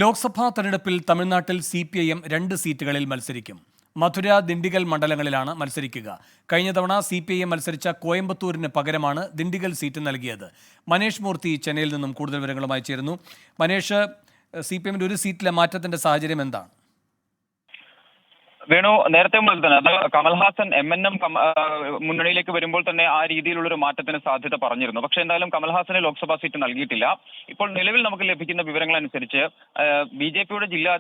ലോക്സഭാ തെരഞ്ഞെടുപ്പിൽ തമിഴ്നാട്ടിൽ CPIM 2 സീറ്റുകളിൽ മത്സരിക്കും. മധുര, ദിണ്ടിഗൽ മണ്ഡലങ്ങളിലാണ് മത്സരിക്കുക. കഴിഞ്ഞ തവണ CPIM മത്സരിച്ച കോയമ്പത്തൂരിന് പകരമാണ് ദിണ്ടിഗൽ സീറ്റ് നൽകിയത്. മനേഷ് മൂർത്തി ചെന്നൈയിൽ നിന്നും കൂടുതൽ വിവരങ്ങളുമായി ചേരുന്നു. മനേഷ്, CPIM-ന്റെ ഒരു സീറ്റിലെ മാറ്റത്തിന്റെ സാഹചര്യം എന്താണ്? വേണു, നേരത്തെ മുതൽ തന്നെ അത് കമൽഹാസൻ MNM മുന്നണിയിലേക്ക് വരുമ്പോൾ തന്നെ ആ രീതിയിലുള്ള ഒരു മാറ്റത്തിന് സാധ്യത പറഞ്ഞിരുന്നു. പക്ഷേ എന്തായാലും കമൽഹാസന് ലോക്സഭാ സീറ്റ് നൽകിയിട്ടില്ല. ഇപ്പോൾ നിലവിൽ നമുക്ക് ലഭിക്കുന്ന വിവരങ്ങൾ അനുസരിച്ച് BJP-യുടെ ജില്ലാ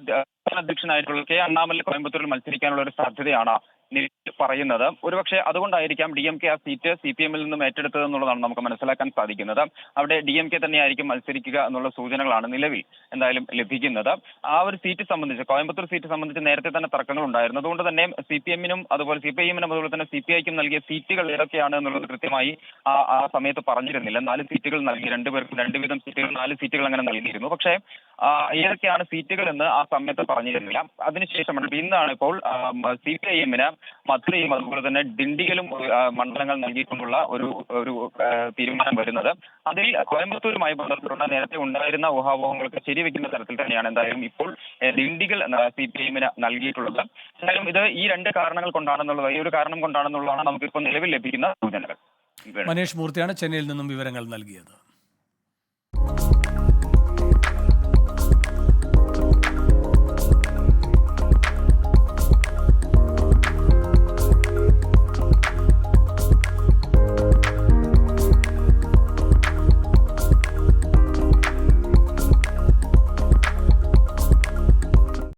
അധ്യക്ഷനായിട്ടുള്ള K. അണ്ണാമലൈ കോയമ്പത്തൂരിൽ മത്സരിക്കാനുള്ള ഒരു സാധ്യതയാണ് പറയുന്നത്. ഒരുപക്ഷെ അതുകൊണ്ടായിരിക്കാം DMK ആ സീറ്റ് CPM-ൽ നിന്നും ഏറ്റെടുത്തതെന്നുള്ളതാണ് നമുക്ക് മനസ്സിലാക്കാൻ സാധിക്കുന്നത്. അവിടെ DMK തന്നെയായിരിക്കും മത്സരിക്കുക എന്നുള്ള സൂചനകളാണ് നിലവിൽ എന്തായാലും ലഭിക്കുന്നത്. ആ ഒരു സീറ്റ് സംബന്ധിച്ച്, കോയമ്പത്തൂർ സീറ്റ് സംബന്ധിച്ച് നേരത്തെ തന്നെ തർക്കങ്ങൾ ഉണ്ടായിരുന്നു. അതുകൊണ്ട് തന്നെ CPM-നും അതുപോലെ CPIM-നും അതുപോലെ തന്നെ CPI-ക്കും നൽകിയ സീറ്റുകൾ ഏതൊക്കെയാണ് എന്നുള്ളത് കൃത്യമായി ആ സമയത്ത് പറഞ്ഞിരുന്നില്ല. 4 സീറ്റുകൾ നൽകി, രണ്ടുപേർക്കും 2 വീതം സീറ്റുകൾ, 4 സീറ്റുകൾ അങ്ങനെ നൽകിയിരുന്നു. പക്ഷേ ഏതൊക്കെയാണ് സീറ്റുകൾ എന്ന് ആ സമയത്ത് പറഞ്ഞിരുന്നില്ല. അതിനുശേഷമാണ് ഇന്നാണ് ഇപ്പോൾ CPIM-ന് മധുരയും അതുപോലെ തന്നെ ദിണ്ടിഗലും മണ്ഡലങ്ങൾ നൽകിയിട്ടുള്ള ഒരു തീരുമാനം വരുന്നത്. അതിൽ കോയമ്പത്തൂരുമായി ബന്ധപ്പെട്ടുള്ള നേരത്തെ ഉണ്ടായിരുന്ന ഊഹാപോഹങ്ങൾക്ക് ശരിവെക്കുന്ന തരത്തിൽ തന്നെയാണ് എന്തായാലും ഇപ്പോൾ ദിണ്ടിഗൽ CPIM-ന് നൽകിയിട്ടുള്ളത്. എന്തായാലും ഇത് ഈ 2 കാരണങ്ങൾ കൊണ്ടാണെന്നുള്ളത്, ഈ ഒരു കാരണം കൊണ്ടാണെന്നുള്ളതാണ് നമുക്കിപ്പോൾ നിലവിൽ ലഭിക്കുന്ന സൂചനകൾ. മനേഷ് മൂർത്തിയാണ് ചെന്നൈയിൽ നിന്നും വിവരങ്ങൾ നൽകിയത്.